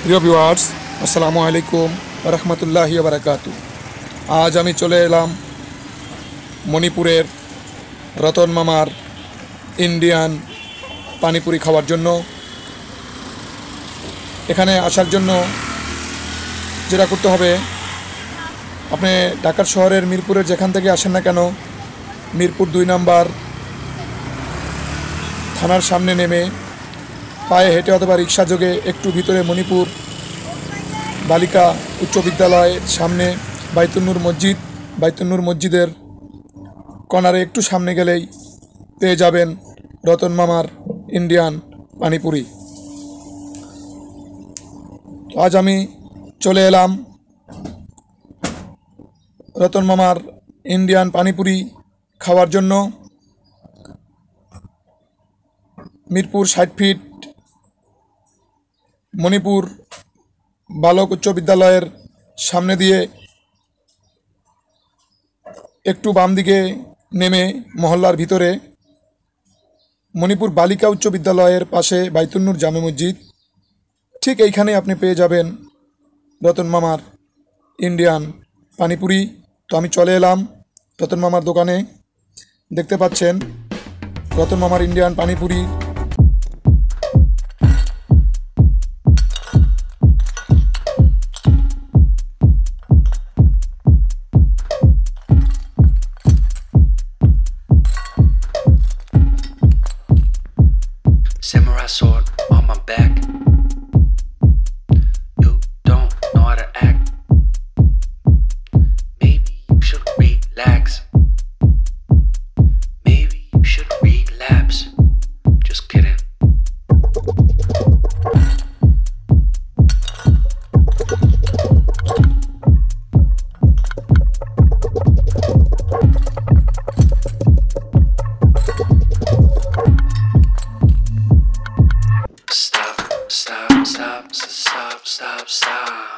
প্রিয় ভিউয়ার্স, আসসালামু আলাইকুম রহমতুল্লাহি বারাকাতু। আজ আমি চলে এলাম মণিপুরের রতন মামার ইন্ডিয়ান পানিপুরি খাওয়ার জন্য। এখানে আসার জন্য যেটা করতে হবে, আপনি ঢাকার শহরের মিরপুরের যেখান থেকে আসেন না কেন, মিরপুর 2 নম্বর থানার সামনে নেমে পায়ে হেঁটে অথবা রিক্সা যোগে একটু ভিতরে মণিপুর বালিকা উচ্চ বিদ্যালয়ের সামনে বাইতুন্নুর মসজিদের কর্নারে একটু সামনে গেলেই পেয়ে যাবেন রতন মামার ইন্ডিয়ান পানিপুরি। আজ আমি চলে এলাম রতন মামার ইন্ডিয়ান পানিপুরি খাওয়ার জন্য। মিরপুর 60 ফিট মণিপুর বালক উচ্চ বিদ্যালয়ের সামনে দিয়ে একটু বাম দিকে নেমে মহল্লার ভিতরে মণিপুর বালিকা উচ্চ বিদ্যালয়ের পাশে বাইতুন্নুর জামে মসজিদ, ঠিক এইখানে আপনি পেয়ে যাবেন রতন মামার ইন্ডিয়ান পানিপুরি। তো আমি চলে এলাম রতন মামার দোকানে। দেখতে পাচ্ছেন রতন মামার Indian panipuri. Samurai sword on my back. You don't know how to act. Maybe you should relax. Maybe you should relapse. Just kidding. Stop, stop, stop, stop, stop, stop.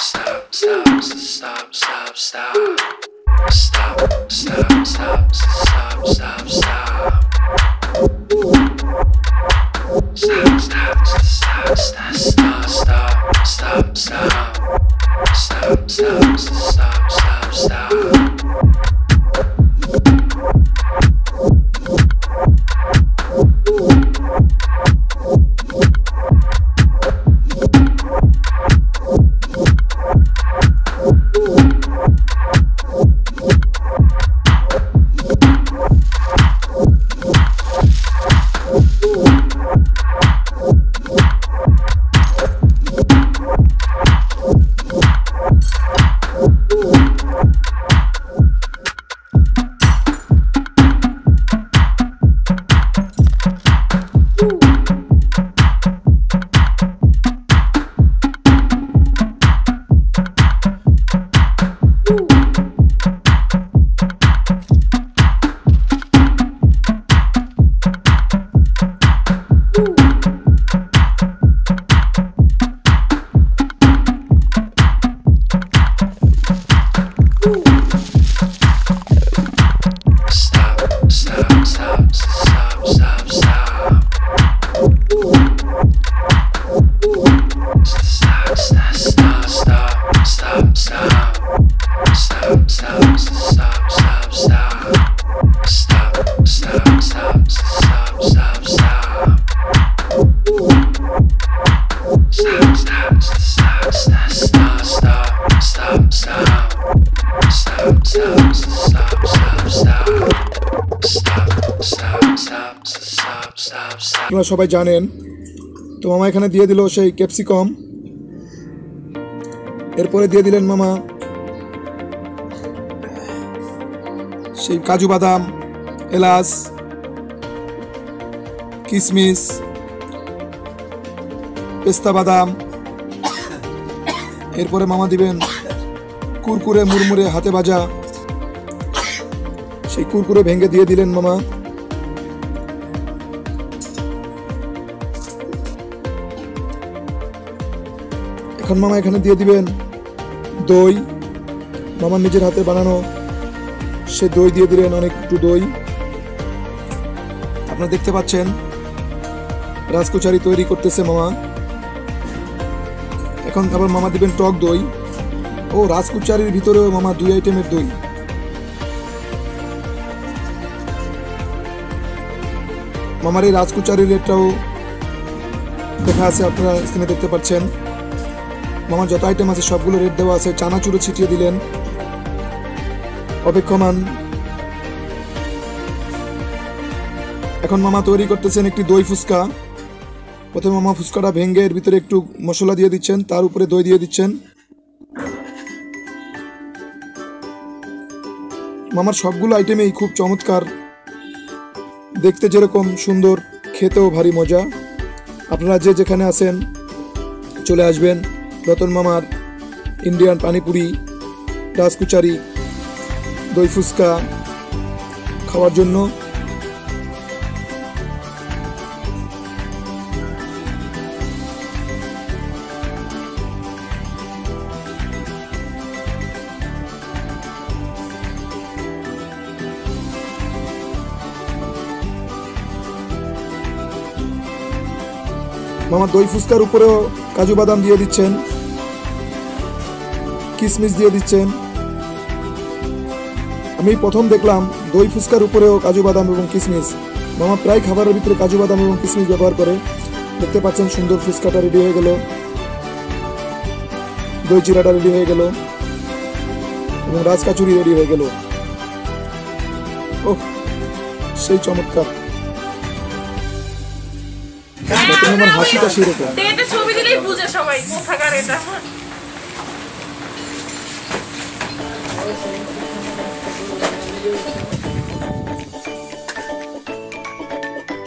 Stop, stop, stop, stop, stop, stop. Stop, stop, stop, stop, stop. Stop, stop, stop, stop, stop, stop. Stop, stop, stop, stop, stop, stop, stop, stop. Stop, stop, stop, stop, stop. আপনারা সবাই জানেন। তো মামা এখানে দিয়ে দিল সেই capsicum, এরপরে দিয়ে দিলেন মামা সেই কাজু বাদাম, এলাচ, কিশমিশ, পেস্তা বাদাম। এরপরে মামা দিবেন কুরকুরে মুরমুরে হাতে ভাজা, সেই কুরকুরে ভেঙে দিয়ে দিলেন মামা। এখন মামা এখানে দিয়ে দিবেন দই, মামার নিজের হাতে বানানো সে দই দিয়ে দিলেন, অনেক একটু দই। আপনারা দেখতে পাচ্ছেন রাজকুচারি তৈরি করতেছে মামা। এখন আবার মামা দিবেন টক দই। ও, রাজকুচারির ভিতরেও মামা 2 আইটেমের দই। মামার এই রাজকুচারির রেটটাও দেখা আছে, আপনারা স্ক্রিনে দেখতে পাচ্ছেন। মামার যত আইটেম আছে সবগুলো রেট দেওয়া আছে। চানাচুরও ছিটিয়ে দিলেন। অপেক্ষমান। এখন মামা তৈরি করতেছেন একটি দই ফুচকা। প্রথমে মামা ফুচকাটা ভেঙে এর ভিতরে একটু মশলা দিয়ে দিচ্ছেন, তার উপরে দই দিয়ে দিচ্ছেন। মামার সবগুলো আইটেমেই খুব চমৎকার, দেখতে যেরকম সুন্দর, খেতেও ভারী মজা। আপনারা যে যেখানে আছেন চলে আসবেন রতন মামার ইন্ডিয়ান পানিপুরি, রাজকুচারি, দই ফুচকা খাওয়ার জন্য। মামা দই ফুচকার উপরেও কাজু বাদাম দিয়ে দিচ্ছেন, কিশমিশ দিয়ে দিচ্ছেন। আমি প্রথম দেখলাম দই ফুচকার উপরেও কাজু বাদাম এবং কিশমিশ। মামা প্রায় খাবারের ভিতরে কাজু বাদাম এবং কিশমিশ ব্যবহার করে। দেখতে পাচ্ছেন সুন্দর ফুচকাটা রেডি হয়ে গেল, দই চিরাটা রেডি হয়ে গেল এবং রাজকাচুরি রেডি হয়ে গেল। ওহ, সেই চমৎকার। আমার হাসিটা সেরকম। এটা ছবি দিলেই বুঝে সবাই কোথাকার এটা।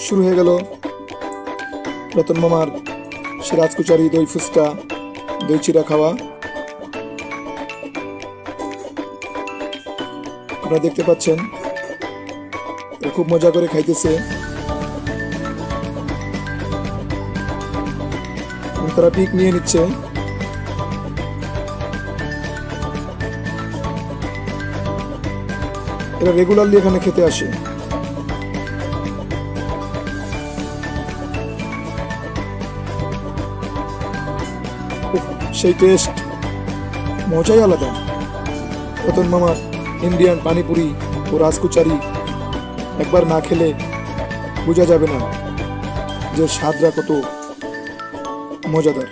শুরু হয়ে গেল রতন মামার সে রাজকুচারি, দই ফুচকা, দই চিরা খাওয়া। আপনারা দেখতে পাচ্ছেন খুব মজা করে খাইতেছে। তারা পিক নিয়ে নিচ্ছে। এরা রেগুলারলি এখানে খেতে আসে। সেই টেস্ট, মজাই আলাদা। রতন মামার ইন্ডিয়ান পানিপুরি ও রাজকুচারি একবার না খেলে বোঝা যাবে না যে স্বাদটা কত মজাদার।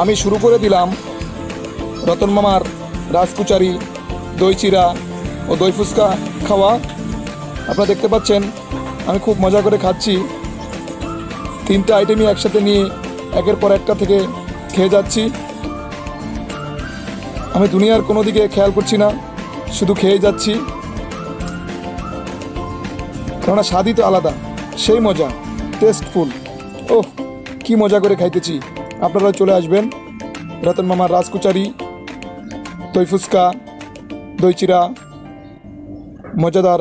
আমি শুরু করে দিলাম রতন মামার রাজকুচারি, দই চিরা ও দই ফুচকা খাওয়া। আপনারা দেখতে পাচ্ছেন আমি খুব মজা করে খাচ্ছি। 3টে আইটেমই একসাথে নিয়ে একের পর একটা থেকে খেয়ে যাচ্ছি। আমি দুনিয়ার কোনো দিকে খেয়াল করছি না, শুধু খেয়ে যাচ্ছি। কেননা স্বাদই তো আলাদা, সেই মজা, টেস্টফুল। ওহ, কি মজা করে খাইতেছি। আপনারা চলে আসবেন রতন মামার রাজকুচারি, দই ফুচকা, দই চিরা, মজাদার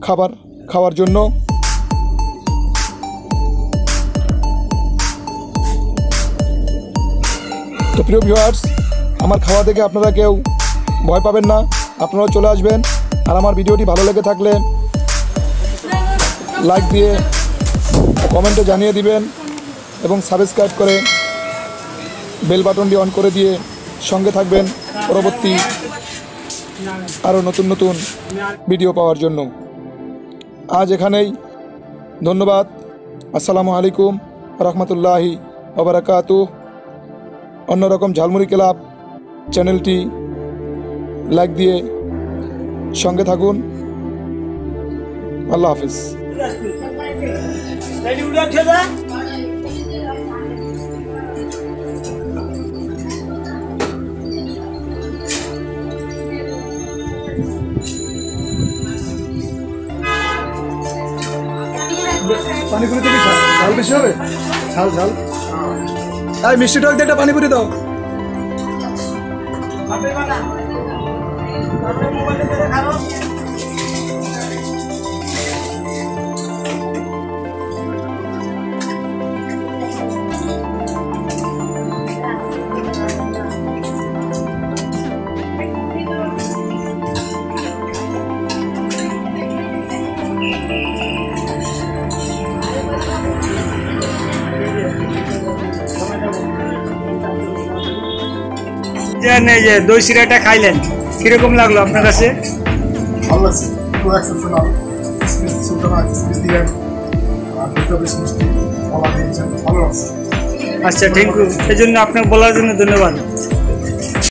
খাবার খাওয়ার জন্য। তো প্রিয় ভিউয়ার্স, আমার খাওয়া দেখে আপনারা কেউ ভয় পাবেন না, আপনারাও চলে আসবেন। আর আমার ভিডিওটি ভালো লেগে থাকলে লাইক দিয়ে কমেন্টে জানিয়ে দিবেন এবং সাবস্ক্রাইব করে বেল বাটনটি অন করে দিয়ে সঙ্গে থাকবেন পরবর্তী আরও নতুন নতুন ভিডিও পাওয়ার জন্য। আজ এখানেই, ধন্যবাদ। আসসালামু আলাইকুম রহমতুল্লাহি ওয়া বারাকাতুহু। অন্যরকম ঝালমুড়ি ক্লাব চ্যানেলটি লাইক দিয়ে সঙ্গে থাকুন। আল্লাহ হাফিজ। পানিপুরি তো কি ঝাল বেশি হবে? ঝাল ঝাল। আর মিষ্টি টক দিয়ে একটা পানিপুরি দাও। যে দই চিরাটা খাইলেন, কিরকম লাগলো আপনার কাছে? ভালো লাগছে, খুব এক্সেপশনাল। কিসমিস দিলেন আর দুটো বেশ মিষ্টি কলা দিয়েছেন, ভালো লাগছে। আচ্ছা, থ্যাংক ইউ। এই জন্য আপনাকে বলার জন্য ধন্যবাদ।